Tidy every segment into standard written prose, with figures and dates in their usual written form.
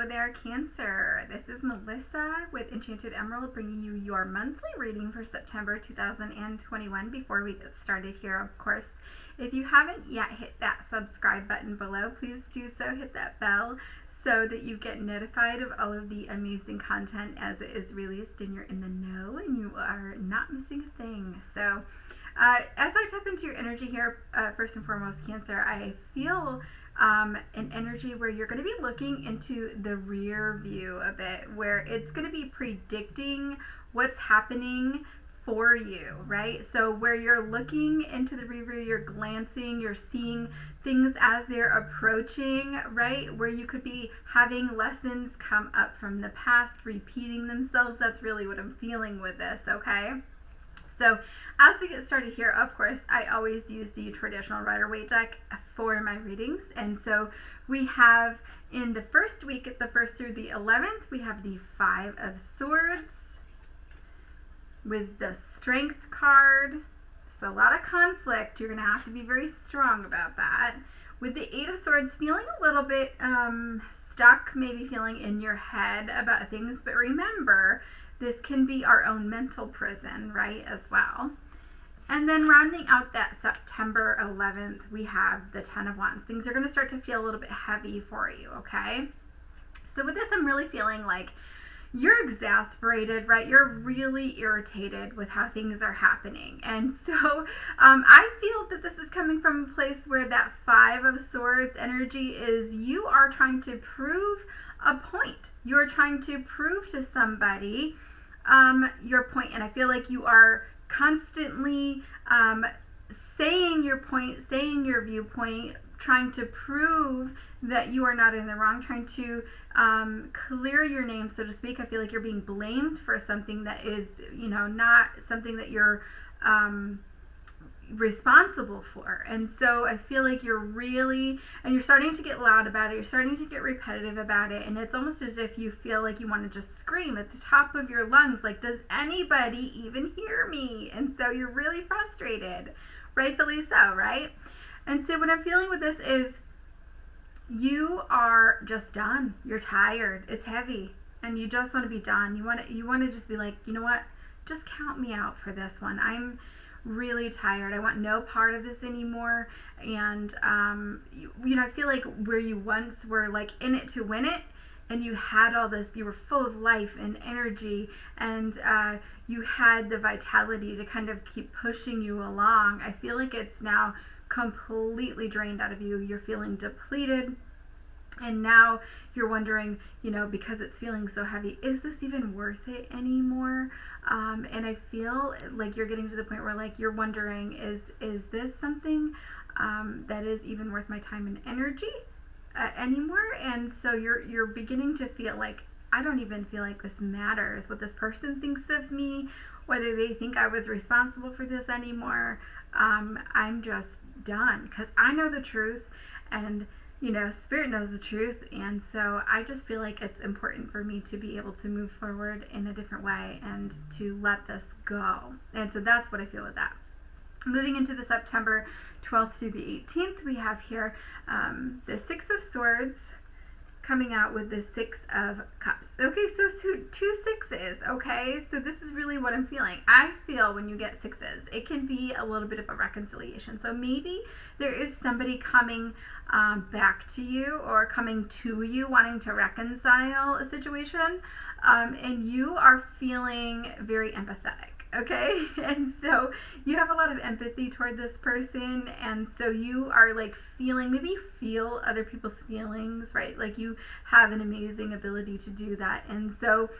Hello there, Cancer. This is Melissa with Enchanted Emerald bringing you your monthly reading for September 2021. Before we get started here, of course, if you haven't yet hit that subscribe button below, please do so. Hit that bell so that you get notified of all of the amazing content as it is released and you're in the know and you are not missing a thing. So as I tap into your energy here, first and foremost, Cancer, I feel an energy where you're going to be looking into the rear view a bit, where it's going to be predicting what's happening for you, right? So where you're looking into the rear view, you're glancing, you're seeing things as they're approaching, right? Where you could be having lessons come up from the past, repeating themselves. That's really what I'm feeling with this, okay? So as we get started here, of course, I always use the traditional Rider-Waite deck for my readings. And so we have in the first week, the 1st through the 11th, we have the 5 of Swords with the Strength card. So a lot of conflict. You're going to have to be very strong about that. With the 8 of Swords, feeling a little bit stuck, maybe feeling in your head about things. But remember, this can be our own mental prison, right, as well. And then rounding out that September 11th, we have the 10 of Wands. Things are going to start to feel a little bit heavy for you, okay? So with this, I'm really feeling like you're exasperated, right? You're really irritated with how things are happening. And so I feel that this is coming from a place where that 5 of Swords energy is you are trying to prove a point. You're trying to prove to somebody your point, and I feel like you are constantly saying your point, saying your viewpoint, trying to prove that you are not in the wrong, trying to clear your name, so to speak. I feel like you're being blamed for something that is, not something that you're responsible for. And so I feel like you're starting to get loud about it, you're starting to get repetitive about it, and it's almost as if you feel like you want to just scream at the top of your lungs, like, does anybody even hear me? And so you're really frustrated, rightfully so, right? And so what I'm feeling with this is you are just done. You're tired, it's heavy, and you just want to be done. You want to just be like, you know what, just count me out for this one. I'm really tired. I want no part of this anymore. And I feel like where you once were like in it to win it, and you had all this, you were full of life and energy, and you had the vitality to kind of keep pushing you along. I feel like it's now completely drained out of you. You're feeling depleted. And now you're wondering, because it's feeling so heavy, is this even worth it anymore? And I feel like you're getting to the point where, like, you're wondering, is this something that is even worth my time and energy anymore? And so you're beginning to feel like, I don't even feel like this matters what this person thinks of me, whether they think I was responsible for this anymore. I'm just done, because I know the truth, and Spirit knows the truth, and so I just feel like it's important for me to be able to move forward in a different way and to let this go. And so that's what I feel with that. Moving into the September 12th through the 18th, we have here the 6 of Swords coming out with the 6 of Cups. Okay, so 2 sixes, okay? So this is really what I'm feeling. I feel when you get 6s, it can be a little bit of a reconciliation. So maybe there is somebody coming back to you, or coming to you wanting to reconcile a situation, and you are feeling very empathetic. Okay, and so you have a lot of empathy toward this person, and so you are like feeling, maybe you feel other people's feelings, right? Like you have an amazing ability to do that, and so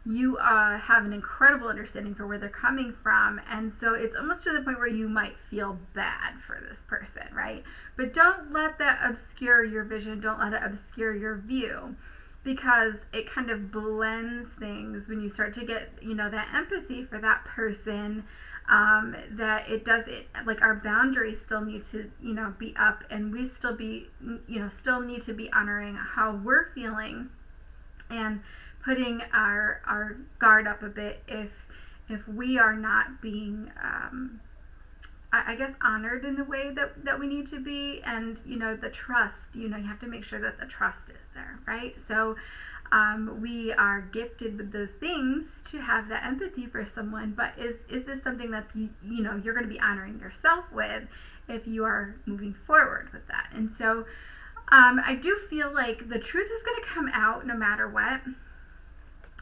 you have an incredible understanding for where they're coming from, and so it's almost to the point where you might feel bad for this person, right? But don't let that obscure your vision, don't let it obscure your view, because it kind of blends things when you start to get, that empathy for that person, that it does it, like our boundaries still need to, be up, and we still need to be honoring how we're feeling and putting our guard up a bit if we are not being I guess honored in the way that we need to be, and the trust, you have to make sure that the trust is there, right? So we are gifted with those things to have that empathy for someone, but is this something that's, you're going to be honoring yourself with if you are moving forward with that? And so I do feel like the truth is going to come out no matter what.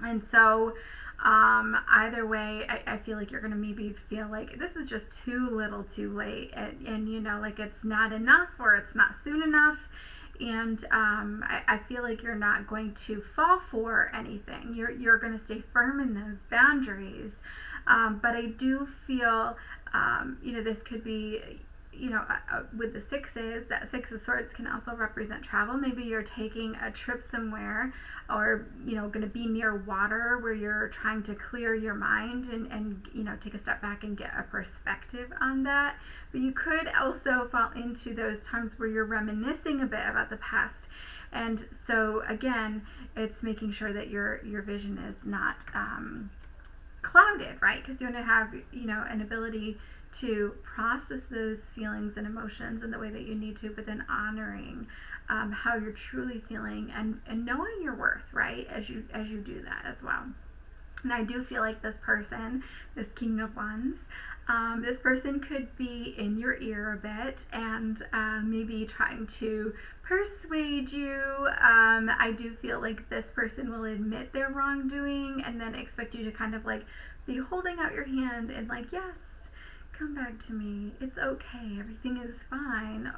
And so either way, I feel like you're going to maybe feel like this is just too little too late, and like it's not enough or it's not soon enough. And I feel like you're not going to fall for anything. You're going to stay firm in those boundaries. But I do feel, this could be, with the sixes, that Six of Swords can also represent travel. Maybe you're taking a trip somewhere, or, going to be near water where you're trying to clear your mind and take a step back and get a perspective on that. But you could also fall into those times where you're reminiscing a bit about the past. And so again, it's making sure that your vision is not clouded, right? Because you want to have, an ability to process those feelings and emotions in the way that you need to, but then honoring how you're truly feeling and knowing your worth, right, as you do that as well. And I do feel like this person, this King of Wands, this person could be in your ear a bit and maybe trying to persuade you. I do feel like this person will admit their wrongdoing and then expect you to kind of like be holding out your hand and like, yes, come back to me, it's okay, everything is fine,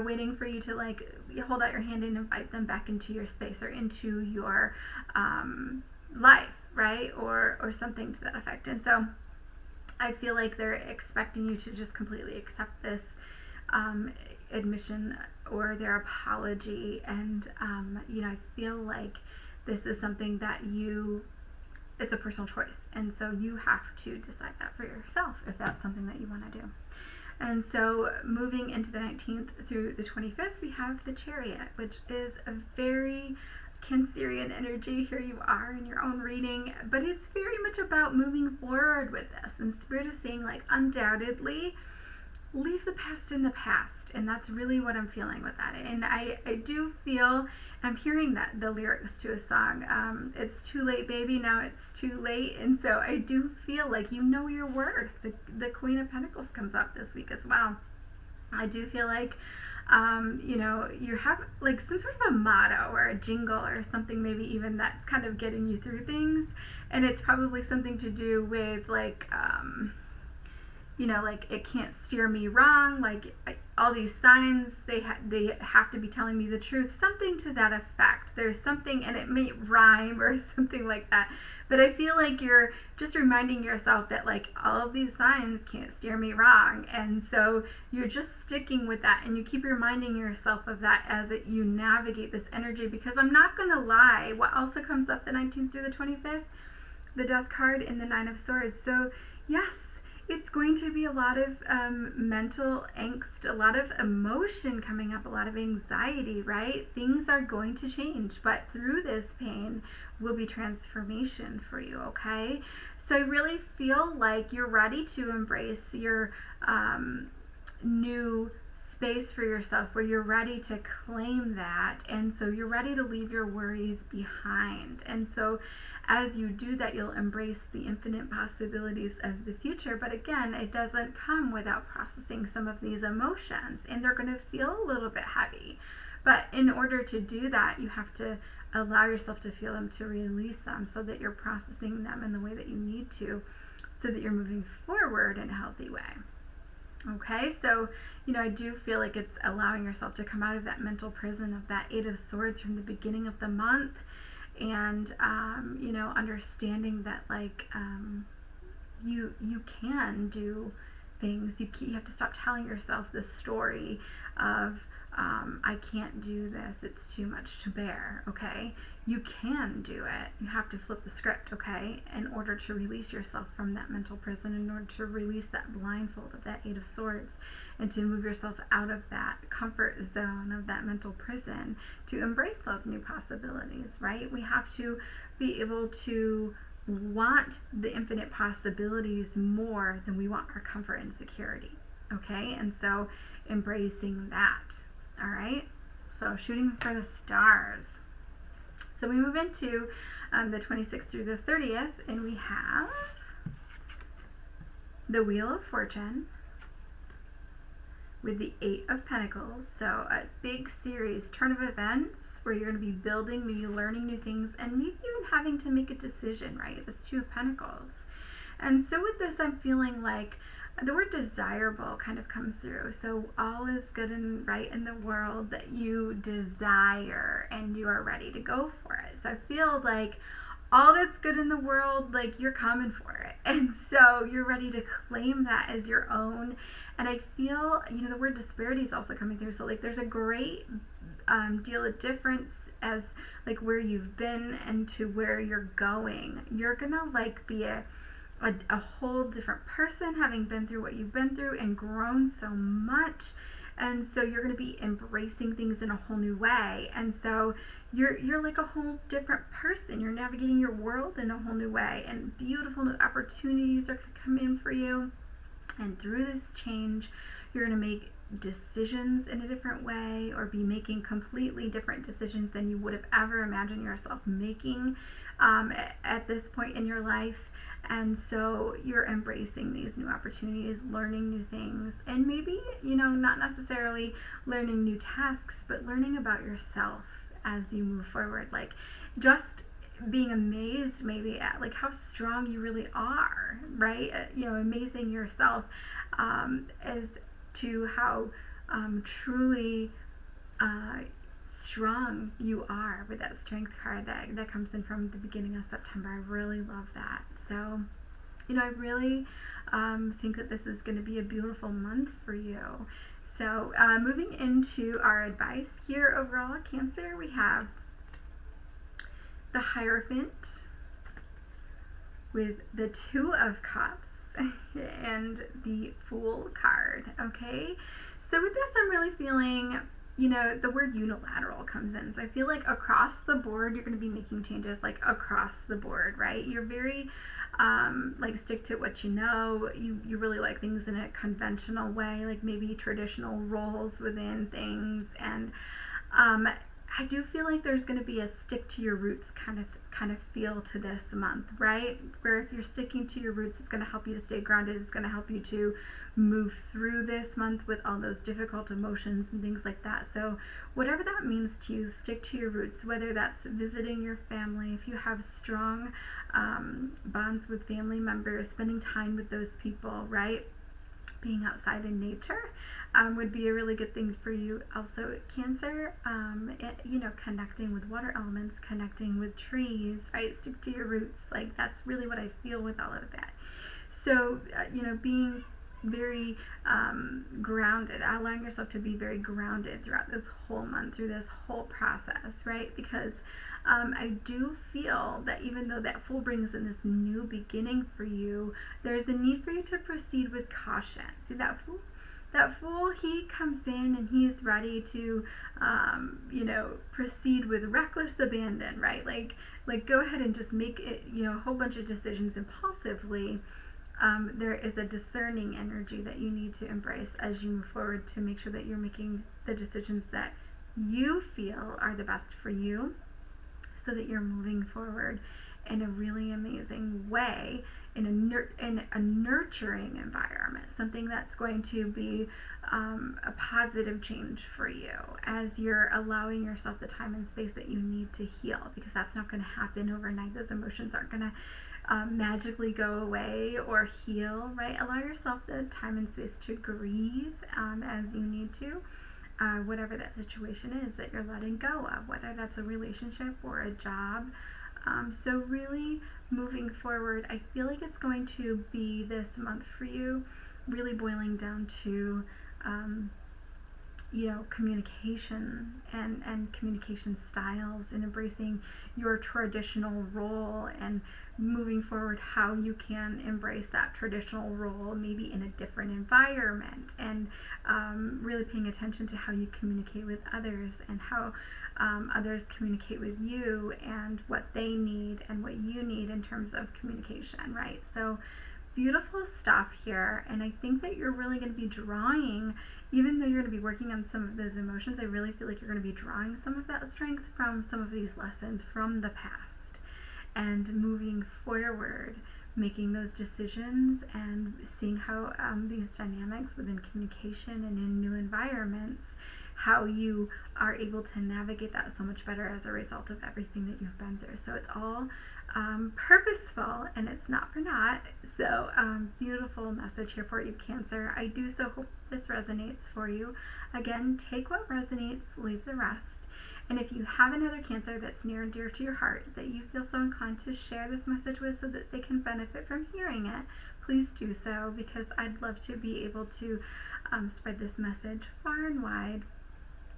waiting for you to like hold out your hand and invite them back into your space or into your life, right, or something to that effect. And so I feel like they're expecting you to just completely accept this admission or their apology, and I feel like this is something that it's a personal choice, and so you have to decide that for yourself if that's something that you want to do. And so moving into the 19th through the 25th, we have the Chariot, which is a very Cancerian energy. Here you are in your own reading, but it's very much about moving forward with this, and Spirit is saying, like, undoubtedly leave the past in the past. And that's really what I'm feeling with that. And I do feel, I'm hearing that the lyrics to a song, it's too late, baby, now it's too late. And so I do feel like you know your worth. The Queen of Pentacles comes up this week as well. I do feel like, you have like some sort of a motto or a jingle or something, maybe even that's kind of getting you through things. And it's probably something to do with like, like it can't steer me wrong, like all these signs, they have to be telling me the truth, something to that effect. There's something, and it may rhyme or something like that, but I feel like you're just reminding yourself that like all of these signs can't steer me wrong, and so you're just sticking with that, and you keep reminding yourself of that as you navigate this energy. Because I'm not gonna lie, what also comes up the 19th through the 25th, the Death card and the Nine of Swords. So yes, it's going to be a lot of mental angst, a lot of emotion coming up, a lot of anxiety, right? Things are going to change, but through this pain will be transformation for you, okay? So I really feel like you're ready to embrace your new space for yourself, where you're ready to claim that, and so you're ready to leave your worries behind. And so as you do that, you'll embrace the infinite possibilities of the future. But again, it doesn't come without processing some of these emotions, and they're going to feel a little bit heavy. But in order to do that, you have to allow yourself to feel them, to release them, so that you're processing them in the way that you need to, so that you're moving forward in a healthy way. Okay, so, I do feel like it's allowing yourself to come out of that mental prison of that Eight of Swords from the beginning of the month, and, understanding that, like, you can do things. You have to stop telling yourself the story of, I can't do this, it's too much to bear, okay? You can do it. You have to flip the script, okay, in order to release yourself from that mental prison, in order to release that blindfold of that Eight of Swords, and to move yourself out of that comfort zone of that mental prison, to embrace those new possibilities, right? We have to be able to want the infinite possibilities more than we want our comfort and security, okay? And so embracing that. All right, so shooting for the stars. So we move into the 26th through the 30th, and we have the Wheel of Fortune with the 8 of Pentacles. So a big series, turn of events where you're going to be building, maybe learning new things, and maybe even having to make a decision, right? This 2 of Pentacles. And so with this, I'm feeling like the word desirable kind of comes through. So all is good and right in the world that you desire, and you are ready to go for it. So I feel like all that's good in the world, like you're coming for it. And so you're ready to claim that as your own. And I feel, the word disparity is also coming through. So like there's a great deal of difference as like where you've been and to where you're going. You're gonna like be a whole different person, having been through what you've been through and grown so much. And so you're going to be embracing things in a whole new way. And so you're like a whole different person. You're navigating your world in a whole new way, and beautiful new opportunities are going to come in for you. And through this change, you're going to make decisions in a different way, or be making completely different decisions than you would have ever imagined yourself making at this point in your life. And so you're embracing these new opportunities, learning new things, and maybe, not necessarily learning new tasks, but learning about yourself as you move forward. Like just being amazed maybe at like how strong you really are, right? Amazing yourself as to how truly strong you are with that Strength card that comes in from the beginning of September. I really love that. So, I really think that this is going to be a beautiful month for you. So, moving into our advice here overall, Cancer, we have the Hierophant with the 2 of Cups and the Fool card, okay? So with this, I'm really feeling, the word unilateral comes in. So I feel like across the board, you're going to be making changes, like across the board, right? You're very, like stick to what you know. You really like things in a conventional way, like maybe traditional roles within things. And I do feel like there's going to be a stick to your roots kind of feel to this month, right? Where if you're sticking to your roots, it's going to help you to stay grounded. It's going to help you to move through this month with all those difficult emotions and things like that. So whatever that means to you, stick to your roots, whether that's visiting your family, if you have strong bonds with family members, spending time with those people, right? Being outside in nature would be a really good thing for you. Also, Cancer, connecting with water elements, connecting with trees, right? Stick to your roots. Like that's really what I feel with all of that. So, being very grounded, allowing yourself to be very grounded throughout this whole month, through this whole process, right? Because I do feel that even though that Fool brings in this new beginning for you, there's the need for you to proceed with caution. See that Fool? That Fool, he comes in and he's ready to, proceed with reckless abandon, right? Like go ahead and just make it, a whole bunch of decisions impulsively. There is a discerning energy that you need to embrace as you move forward to make sure that you're making the decisions that you feel are the best for you, so that you're moving forward in a really amazing way, in a nurturing environment, something that's going to be a positive change for you as you're allowing yourself the time and space that you need to heal, because that's not going to happen overnight. Those emotions aren't going to magically go away or heal, right? Allow yourself the time and space to grieve as you need to. Whatever that situation is that you're letting go of, whether that's a relationship or a job. So really moving forward, I feel like it's going to be this month for you really boiling down to communication and communication styles, and embracing your traditional role, and moving forward how you can embrace that traditional role maybe in a different environment, and really paying attention to how you communicate with others, and how others communicate with you, and what they need and what you need in terms of communication, right? So beautiful stuff here, and I think that you're really going to be drawing, even though you're going to be working on some of those emotions, I really feel like you're going to be drawing some of that strength from some of these lessons from the past and moving forward, making those decisions and seeing how these dynamics within communication and in new environments, how you are able to navigate that so much better as a result of everything that you've been through. So it's all purposeful, and it's not for naught. So beautiful message here for you, Cancer. I do so hope this resonates for you. Again, take what resonates, leave the rest. And if you have another Cancer that's near and dear to your heart that you feel so inclined to share this message with so that they can benefit from hearing it, please do so, because I'd love to be able to spread this message far and wide.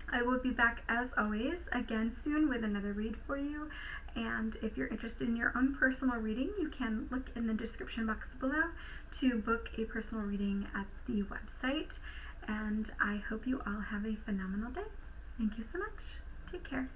I will be back as always again soon with another read for you. And if you're interested in your own personal reading, you can look in the description box below to book a personal reading at the website. And I hope you all have a phenomenal day. Thank you so much. Take care.